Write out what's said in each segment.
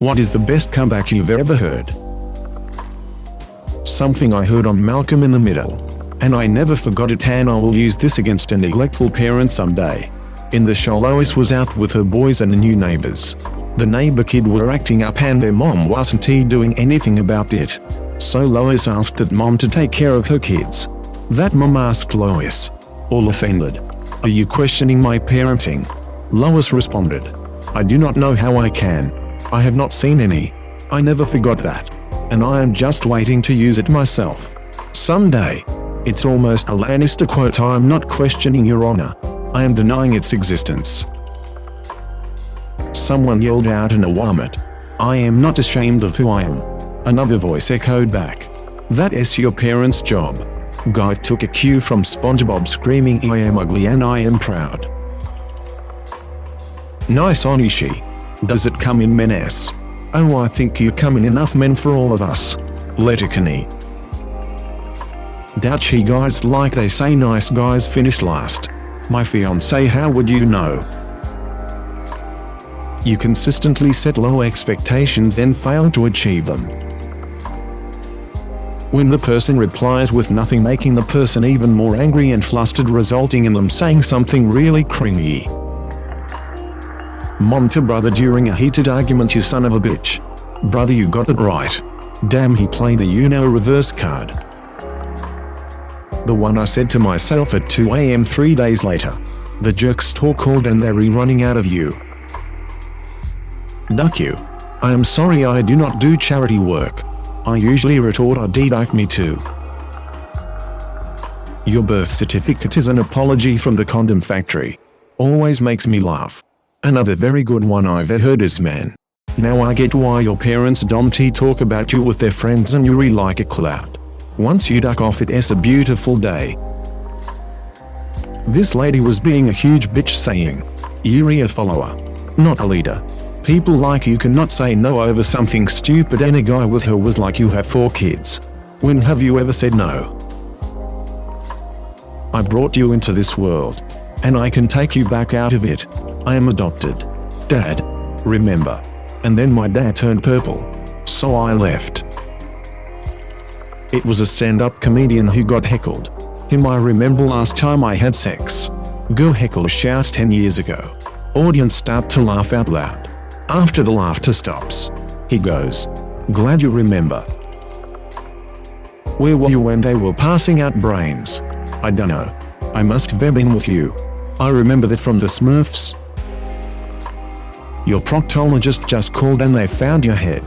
What is the best comeback you've ever heard? Something I heard on Malcolm in the Middle. And I never forgot it, and I will use this against a neglectful parent someday. In the show, Lois was out with her boys and the new neighbors. The neighbor kid were acting up and their mom wasn't doing anything about it. So Lois asked that mom to take care of her kids. That mom asked Lois, all offended, "Are you questioning my parenting?" Lois responded, "I do not know how I can. I have not seen any. I never forgot that. And I am just waiting to use it myself. Someday." It's almost a Lannister quote, "I am not questioning your honor. I am denying its existence." Someone yelled out in a Walmart, "I am not ashamed of who I am." Another voice echoed back, "That is your parents' job." Guy took a cue from SpongeBob screaming, "I am ugly and I am proud." Nice Onishi. Does it come in men S? Oh, I think you come in enough men for all of us. Letterkenny. Douchy guys, like they say nice guys finish last. My fiancé, how would you know? You consistently set low expectations and fail to achieve them. When the person replies with nothing, making the person even more angry and flustered, resulting in them saying something really cringy. Mom to brother during a heated argument, "You son of a bitch. Brother, you got it right. Damn, he played the reverse card." The one I said to myself at 2 a.m. 3 days later. The jerk store called and they're running out of you. Duck you. I am sorry, I do not do charity work. I usually retort, "I deduct me too." Your birth certificate is an apology from the condom factory. Always makes me laugh. Another very good one I've heard is, "Man, now I get why your parents don't talk about you with their friends and you like a cloud. Once you duck off, it's a beautiful day." This lady was being a huge bitch, saying, "You're a follower, not a leader. People like you cannot say no over something stupid," and a guy with her was like, "You have 4 kids. When have you ever said no? I brought you into this world, and I can take you back out of it. I am adopted. Dad, remember?" And then my dad turned purple. So I left. It was a stand-up comedian who got heckled. Him I remember last time I had sex. Girl heckle shouts 10 years ago. Audience start to laugh out loud. After the laughter stops, he goes, "Glad you remember. Where were you when they were passing out brains?" "I dunno. I must have been with you. I remember that from the Smurfs." Your proctologist just called and they found your head.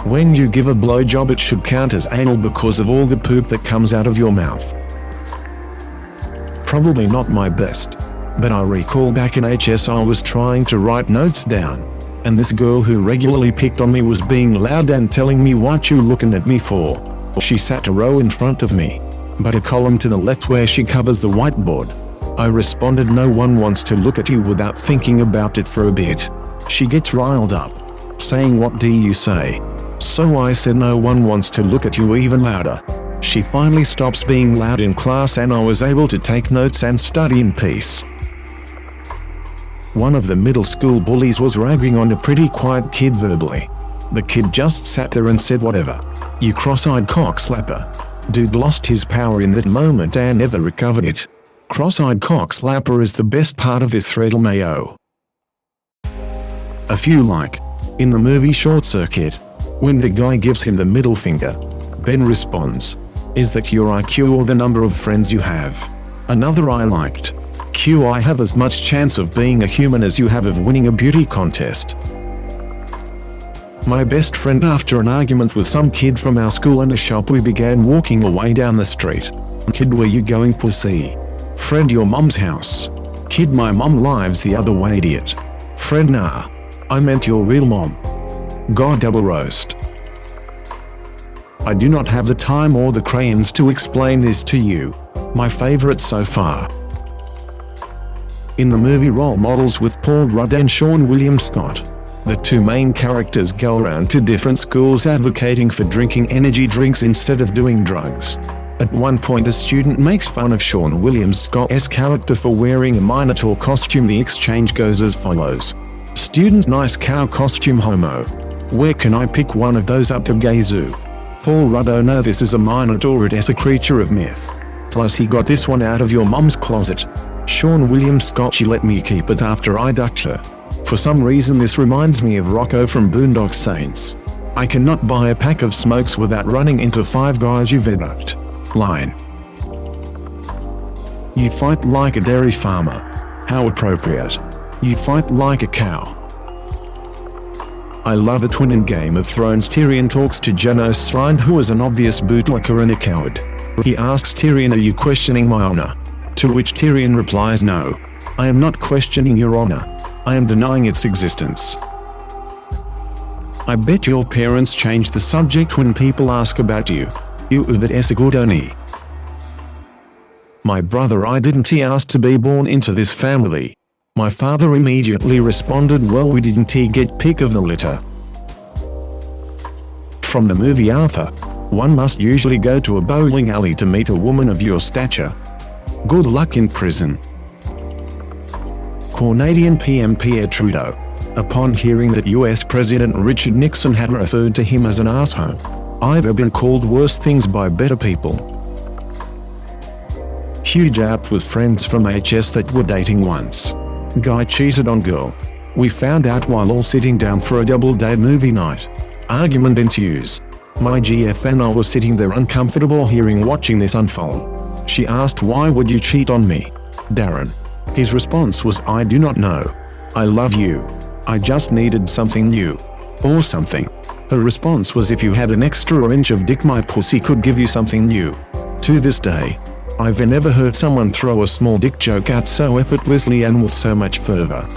When you give a blowjob, it should count as anal because of all the poop that comes out of your mouth. Probably not my best, but I recall back in HS I was trying to write notes down, and this girl who regularly picked on me was being loud and telling me, "What you looking at me for?" She sat a row in front of me, but a column to the left where she covers the whiteboard. I responded, "No one wants to look at you," without thinking about it for a bit. She gets riled up, saying, "What do you say?" So I said, "No one wants to look at you," even louder. She finally stops being loud in class and I was able to take notes and study in peace. One of the middle school bullies was ragging on a pretty quiet kid verbally. The kid just sat there and said, "Whatever. You cross-eyed cockslapper." Dude lost his power in that moment and never recovered it. Cross-eyed cockslapper is the best part of this thread, LMAO. A few like, in the movie Short Circuit, when the guy gives him the middle finger, Ben responds, "Is that your IQ or the number of friends you have?" Another I liked, "Q, I have as much chance of being a human as you have of winning a beauty contest." My best friend, after an argument with some kid from our school and a shop, we began walking away down the street. "Kid, where you going, pussy?" "Friend, your mom's house." "Kid, my mom lives the other way, idiot." "Friend, nah. I meant your real mom." God, double roast. I do not have the time or the crayons to explain this to you. My favorite so far. In the movie Role Models with Paul Rudd and Seann William Scott, the 2 main characters go around to different schools advocating for drinking energy drinks instead of doing drugs. At one point, a student makes fun of Seann William Scott's character for wearing a Minotaur costume. The exchange goes as follows. Students nice cow costume homo. Where can I pick one of those up to gay zoo? Paul Rudd, oh no, this is a minotaur, it is a creature of myth. Plus he got this one out of your mom's closet. Sean William Scott, she let me keep it after I ducked her. For some reason this reminds me of Rocco from Boondock Saints. I cannot buy a pack of smokes without running into 5 guys you viaduct. Line. You fight like a dairy farmer. How appropriate. You fight like a cow. I love it when in Game of Thrones Tyrion talks to Janos Slyne, who is an obvious bootlicker and a coward. He asks Tyrion, are you questioning my honor? To which Tyrion replies, no. I am not questioning your honor. I am denying its existence. I bet your parents change the subject when people ask about you. You that is a good oni. My brother, I didn't he ask to be born into this family. My father immediately responded, well, we didn't he get pick of the litter. From the movie Arthur, one must usually go to a bowling alley to meet a woman of your stature. Good luck in prison. Canadian PM Pierre Trudeau, upon hearing that US President Richard Nixon had referred to him as an asshole. I've been called worse things by better people. Huge out with friends from HS that were dating once. Guy cheated on girl. We found out while all sitting down for a double-date movie night. Argument ensues. My GF and I were sitting there uncomfortable watching this unfold. She asked, why would you cheat on me, Darren? His response was, I do not know. I love you. I just needed something new. Or something. Her response was, if you had an extra inch of dick my pussy could give you something new. To this day, I've never heard someone throw a small dick joke out so effortlessly and with so much fervor.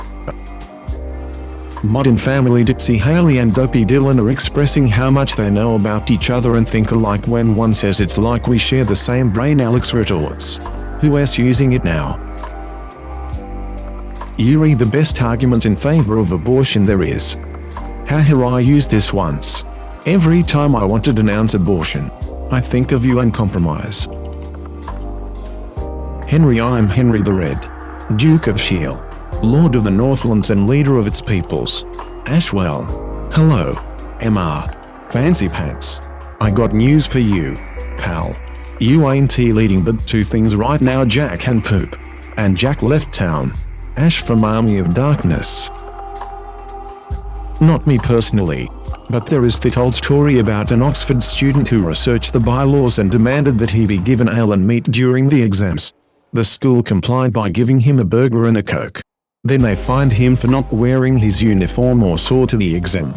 Modern Family Dixie Haley and Dopey Dylan are expressing how much they know about each other and think alike when one says it's like we share the same brain. Alex retorts, who else using it now? You read the best argument in favor of abortion there is. I used this once. Every time I want to denounce abortion, I think of you and compromise. Henry, I'm Henry the Red, Duke of Shield, Lord of the Northlands and leader of its peoples. Ashwell. Hello. MR. Fancy pants. I got news for you, pal. You ain't leading but 2 things right now, Jack and poop. And Jack left town. Ash from Army of Darkness. Not me personally, but there is that old story about an Oxford student who researched the bylaws and demanded that he be given ale and meat during the exams. The school complied by giving him a burger and a Coke. Then they fined him for not wearing his uniform or saw to the exam.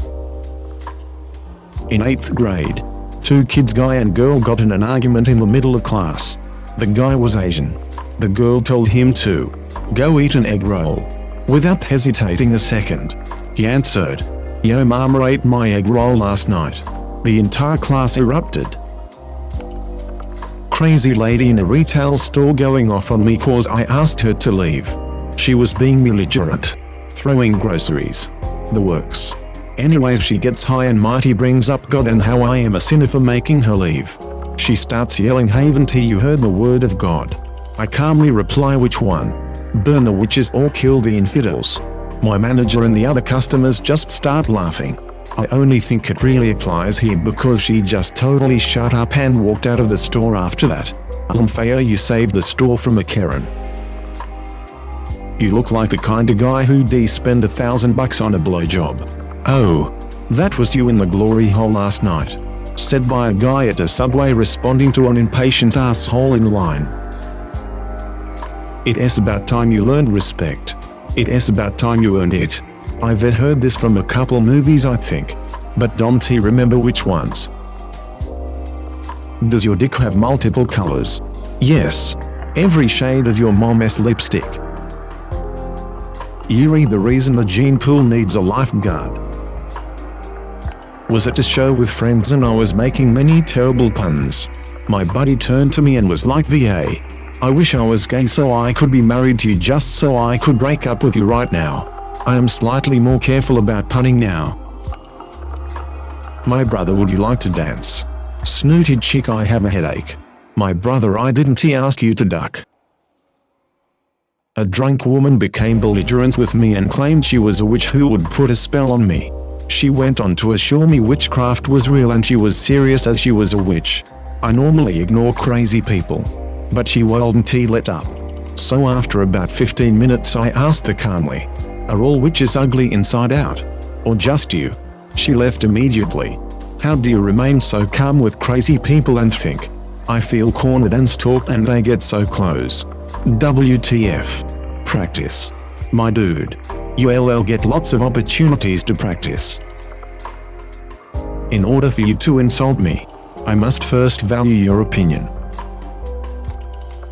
In 8th grade, 2 kids, guy and girl, got in an argument in the middle of class. The guy was Asian. The girl told him to go eat an egg roll. Without hesitating a second, he answered, yo mama ate my egg roll last night. The entire class erupted. Crazy lady in a retail store going off on me cause I asked her to leave. She was being belligerent, throwing groceries. The works. Anyways, she gets high and mighty, brings up God and how I am a sinner for making her leave. She starts yelling, haven't you heard the word of God? I calmly reply, which one? Burn the witches or kill the infidels. My manager and the other customers just start laughing. I only think it really applies here because she just totally shut up and walked out of the store after that. Fair, you saved the store from a Karen. You look like the kind of guy who'd spend $1,000 on a blowjob. Oh, that was you in the glory hole last night. Said by a guy at a Subway responding to an impatient asshole in line. It's about time you learned respect. It's about time you earned it. I've heard this from a couple movies I think. But don't remember which ones. Does your dick have multiple colors? Yes. Every shade of your mom's lipstick. Yuri, the reason the gene pool needs a lifeguard. Was at a show with friends and I was making many terrible puns. My buddy turned to me and was like, VA, I wish I was gay so I could be married to you just so I could break up with you right now. I am slightly more careful about punning now. My brother, would you like to dance? Snooty chick, I have a headache. My brother, I didn't ask you to duck. A drunk woman became belligerent with me and claimed she was a witch who would put a spell on me. She went on to assure me witchcraft was real and she was serious as she was a witch. I normally ignore crazy people, but she wouldn't let up. So after about 15 minutes I asked her calmly, "Are all witches ugly inside out? Or just you?" She left immediately. How do you remain so calm with crazy people and think? I feel cornered and stalked and they get so close. WTF. Practice. My dude. You'll get lots of opportunities to practice. In order for you to insult me, I must first value your opinion.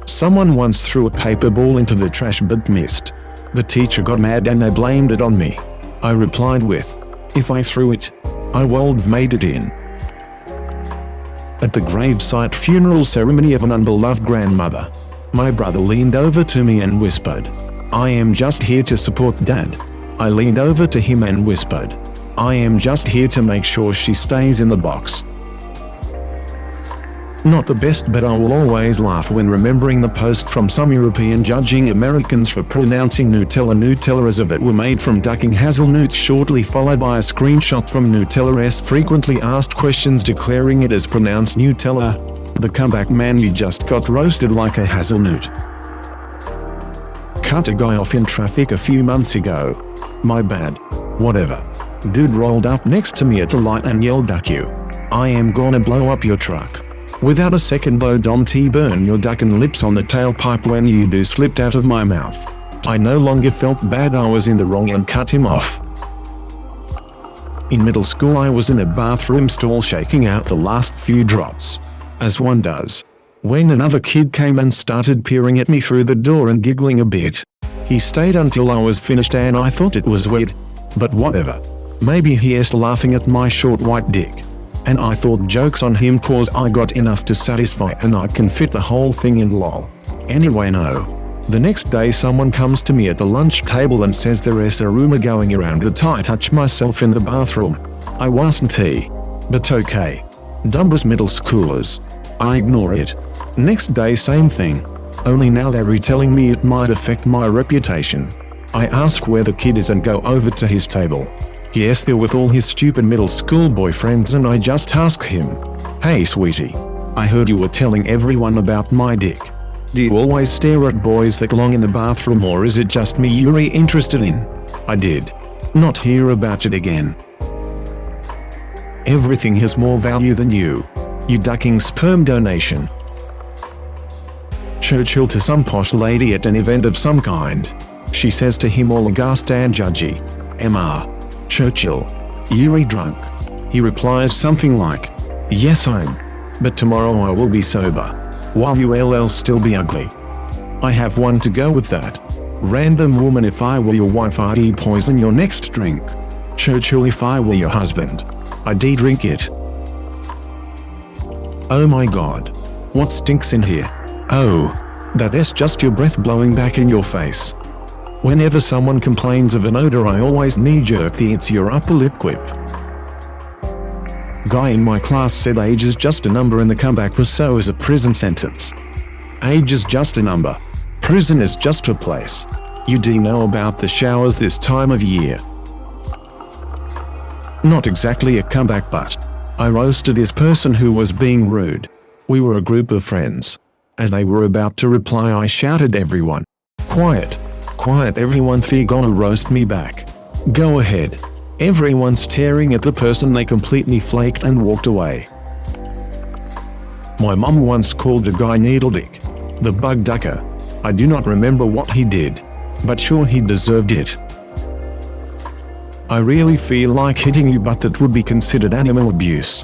Someone once threw a paper ball into the trash but missed. The teacher got mad and they blamed it on me. I replied with, "If I threw it, I would've made it in." At the gravesite funeral ceremony of an unbeloved grandmother, my brother leaned over to me and whispered, "I am just here to support Dad." I leaned over to him and whispered, "I am just here to make sure she stays in the box." Not the best, but I will always laugh when remembering the post from some European judging Americans for pronouncing Nutella as if it were made from ducking hazelnuts, shortly followed by a screenshot from Nutella's frequently asked questions declaring it as pronounced Nutella. The comeback: "Man, you just got roasted like a hazelnut." Cut a guy off in traffic a few months ago. My bad. Whatever. Dude rolled up next to me at a light and yelled, "Duck you. I am gonna blow up your truck." Without a second though, "Don't burn your duckin' lips on the tailpipe when you do," slipped out of my mouth. I no longer felt bad, I was in the wrong and cut him off. In middle school I was in a bathroom stall shaking out the last few drops, as one does, when another kid came and started peering at me through the door and giggling a bit. He stayed until I was finished and I thought it was weird, but whatever. Maybe he is laughing at my short white dick. And I thought jokes on him cause I got enough to satisfy and I can fit the whole thing in, lol. Anyway, no. The next day someone comes to me at the lunch table and says there is a rumor going around that I touched myself in the bathroom. I wasn't but okay. Dumbass middle schoolers. I ignore it. Next day same thing. Only now they're retelling me it might affect my reputation. I ask where the kid is and go over to his table. Yes, there with all his stupid middle school boyfriends, and I just ask him, "Hey sweetie, I heard you were telling everyone about my dick. Do you always stare at boys that long in the bathroom or is it just me you're interested in?" I did not hear about it again. Everything has more value than you. You ducking sperm donation. Churchill to some posh lady at an event of some kind. She says to him all aghast and judgy, "Mr. Churchill, you're drunk." He replies something like, "Yes I'm. But tomorrow I will be sober. While you'll still be ugly." I have one to go with that. Random woman: "If I were your wife I'd poison your next drink." Churchill: "If I were your husband, I'd drink it." Oh my god. What stinks in here? Oh, that is just your breath blowing back in your face. Whenever someone complains of an odor I always knee-jerk the "it's your upper lip" quip. Guy in my class said age is just a number and the comeback was so is a prison sentence. Age is just a number. Prison is just a place. You do know about the showers this time of year. Not exactly a comeback, but I roasted this person who was being rude. We were a group of friends. As they were about to reply I shouted, "Everyone, quiet. Quiet everyone, they're gonna roast me back. Go ahead." Everyone staring at the person, they completely flaked and walked away. My mom once called a guy Needle Dick, the bug ducker. I do not remember what he did, but sure he deserved it. I really feel like hitting you, but that would be considered animal abuse.